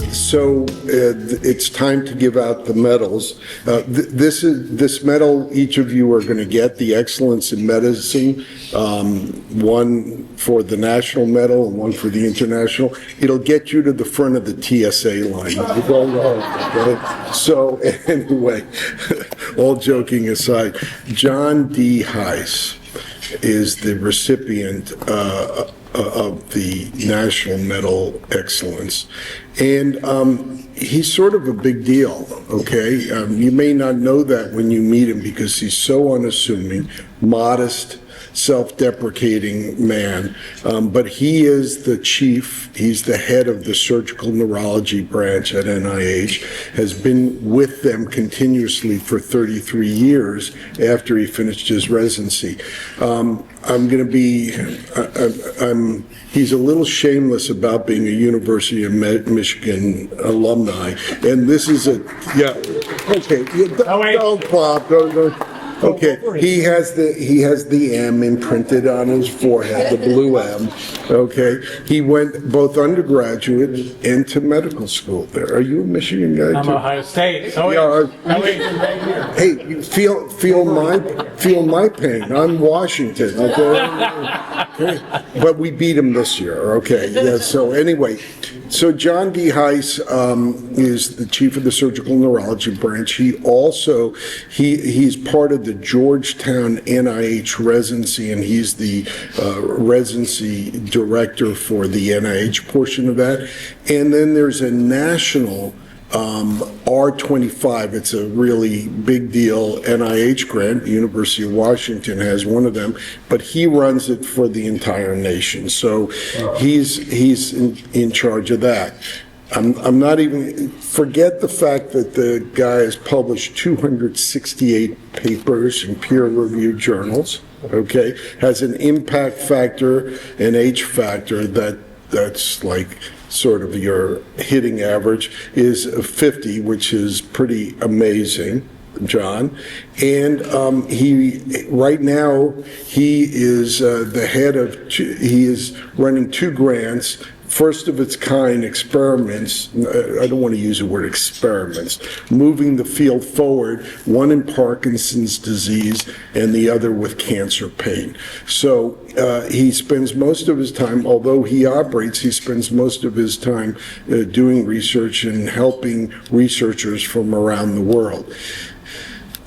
It's time to give out the medals. This medal each of you are going to get, the Excellence in Medicine, one for the national medal and one for the international. It'll get you to the front of the TSA line. Okay? So anyway, all joking aside, John D. Heiss is the recipient of the National Medal Excellence. And he's sort of a big deal, okay? You may not know that when you meet him because he's so unassuming, modest, self-deprecating man, but he is the chief, he's the head of the surgical neurology branch at NIH, has been with them continuously for 33 years after he finished his residency. He's a little shameless about being a University of Michigan alumni, and this is don't clap, okay, he has the M imprinted on his forehead, the blue M. Okay, he went both undergraduate and to medical school there. Are you a Michigan guy too? I'm Ohio State. Oh, yeah. Hey, you feel my pain. I'm Washington. Okay, but we beat him this year. Okay, yeah. So anyway. So John D. Heiss is the chief of the surgical neurology branch. He also, he's part of the Georgetown NIH residency, and he's the residency director for the NIH portion of that. And then there's a national R25, it's a really big deal NIH grant. The University of Washington has one of them, but he runs it for the entire nation. So he's in charge of that. I'm not even, forget the fact that the guy has published 268 papers in peer-reviewed journals, okay? Has an impact factor, an H factor that's like sort of your hitting average is 50, which is pretty amazing, John. And right now he is the head of he is running 2 grants, first of its kind experiments. I don't want to use the word experiments, moving the field forward, one in Parkinson's disease and the other with cancer pain. So he spends most of his time, although he operates, he spends most of his time doing research and helping researchers from around the world.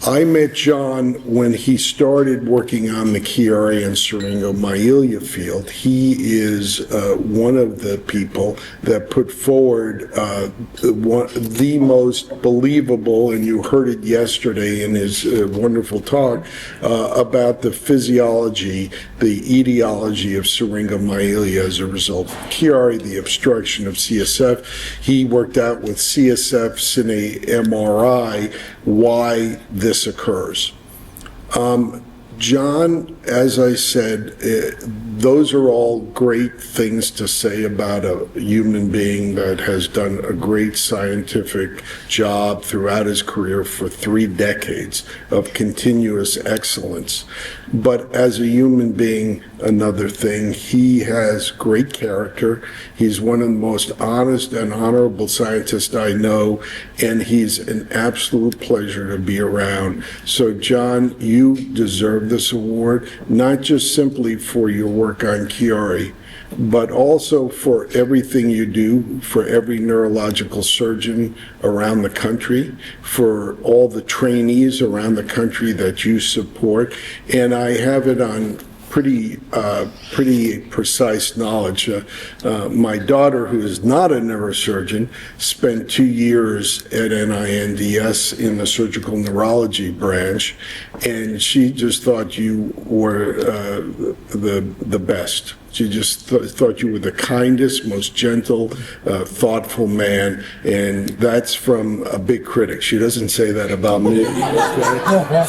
I met John when he started working on the Chiari and syringomyelia field. He is one of the people that put forward the most believable, and you heard it yesterday in his wonderful talk, about the physiology, the etiology of syringomyelia as a result of Chiari, the obstruction of CSF. He worked out with CSF cine MRI why this occurs. John, as I said, those are all great things to say about a human being that has done a great scientific job throughout his career for 3 decades of continuous excellence. But as a human being, another thing, he has great character. He's one of the most honest and honorable scientists I know, and he's an absolute pleasure to be around. So John, you deserve this award, not just simply for your work on Chiari, but also for everything you do for every neurological surgeon around the country, for all the trainees around the country that you support. And I have it on pretty precise knowledge. My daughter, who is not a neurosurgeon, spent 2 years at NINDS in the surgical neurology branch, and she just thought you were the best. She just thought you were the kindest, most gentle, thoughtful man, and that's from a big critic. She doesn't say that about me. Okay?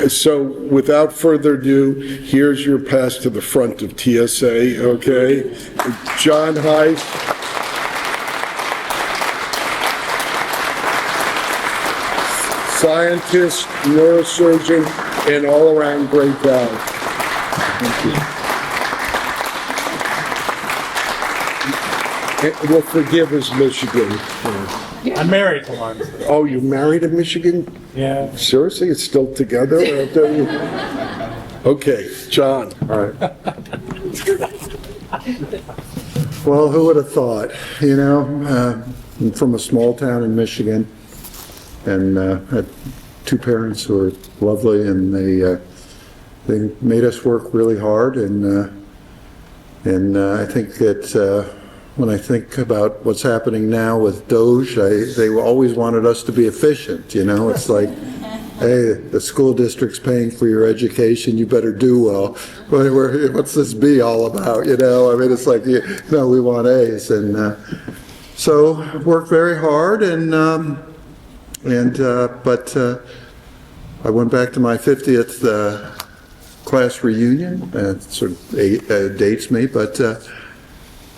So without further ado, here's your pass to the front of TSA, okay? John Heiss. Scientist, neurosurgeon, and all-around great guy. Thank you. We'll forgive his Michigan. I'm married to one. Oh, you married in Michigan? Yeah. Seriously, it's still together? Okay, John. All right. Well, who would have thought? You know, I'm from a small town in Michigan, and had two parents who were lovely, and they made us work really hard, and I think that when I think about what's happening now with Doge, they always wanted us to be efficient. You know, it's like, hey, the school district's paying for your education, you better do well. What's this B all about, you know? I mean, it's like, no, we want A's. And so worked very hard, but I went back to my 50th class reunion. It sort of dates me, but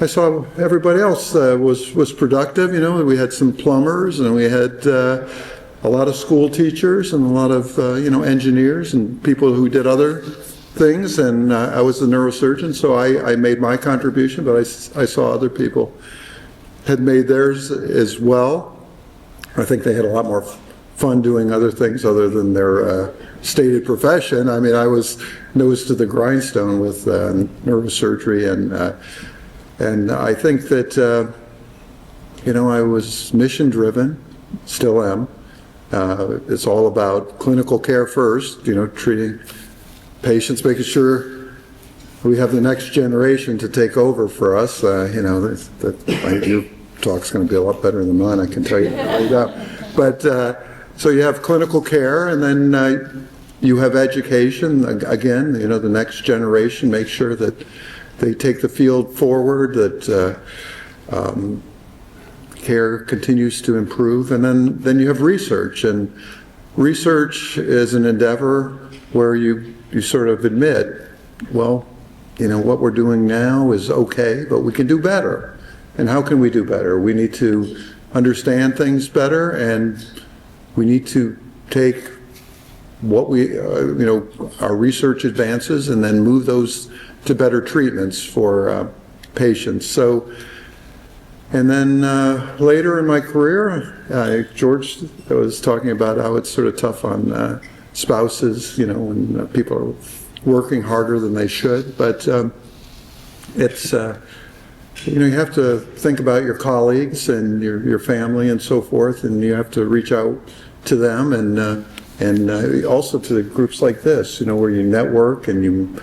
I saw everybody else was productive. You know, we had some plumbers, and we had a lot of school teachers, and a lot of engineers and people who did other things. And I was the neurosurgeon, so I made my contribution, but I saw other people had made theirs as well. I think they had a lot more fun doing other things other than their stated profession. I mean, I was nose to the grindstone with neurosurgery, and I think that I was mission driven, still am. It's all about clinical care first, treating patients, making sure we have the next generation to take over for us. Your talk's going to be a lot better than mine, I can tell you that. But so you have clinical care, and then you have education. Again, the next generation, make sure that they take the field forward, that care continues to improve. And then you have research, and research is an endeavor where you sort of admit, well, what we're doing now is okay, but we can do better. And how can we do better? We need to understand things better, and we need to take what our research advances and then move those to better treatments for patients. So, and then later in my career, George was talking about how it's sort of tough on spouses, when people are working harder than they should. But it's, you have to think about your colleagues and your family and so forth, and you have to reach out to them, and also to the groups like this, where you network, and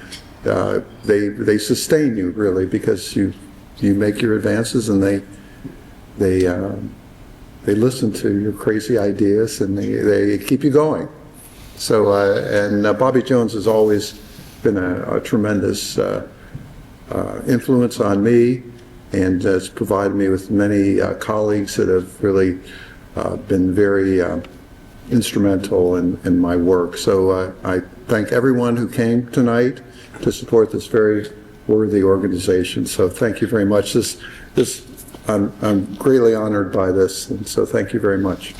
they sustain you really, because you make your advances, and they listen to your crazy ideas, and they keep you going. So and Bobby Jones has always been a tremendous influence on me, and has provided me with many colleagues that have really been very instrumental in my work. So I thank everyone who came tonight to support this very worthy organization. So thank you very much. I'm greatly honored by this, and so thank you very much.